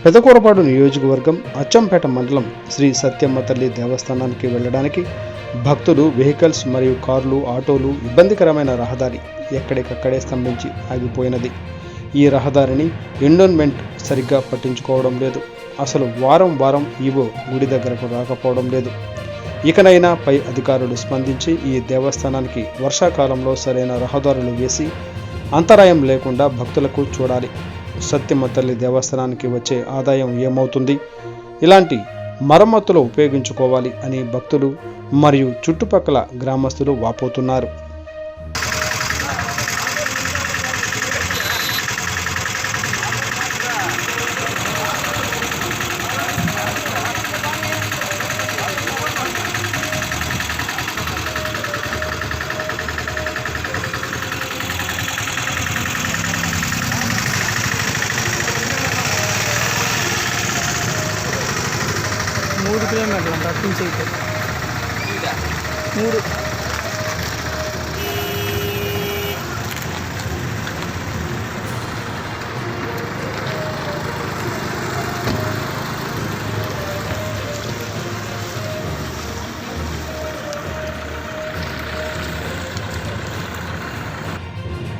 పెదకూరపాడు నియోజకవర్గం అచ్చంపేట మండలం శ్రీ సత్యమ్మ తల్లి దేవస్థానానికి వెళ్ళడానికి భక్తులు, వెహికల్స్ మరియు కార్లు, ఆటోలు ఇబ్బందికరమైన రహదారి ఎక్కడికక్కడే స్తంభించి ఆగిపోయినది. ఈ రహదారిని ఎండోన్మెంట్ సరిగ్గా పట్టించుకోవడం లేదు. అసలు వారం వారం ఈవో గుడి దగ్గరకు రాకపోవడం లేదు. ఇకనైనా పై అధికారులు స్పందించి ఈ దేవస్థానానికి వర్షాకాలంలో సరైన రహదారులు వేసి అంతరాయం లేకుండా భక్తులకు చూడాలి. సత్యమ్మ తల్లి దేవస్థానానికి వచ్చే ఆదాయం ఏమవుతుంది? ఇలాంటి మరమ్మతులు ఉపయోగించుకోవాలి అని భక్తులు మరియు చుట్టుపక్కల గ్రామస్తులు వాపోతున్నారు. మూడు కిలోమీటర్లు అట్నుంచి అయితే 3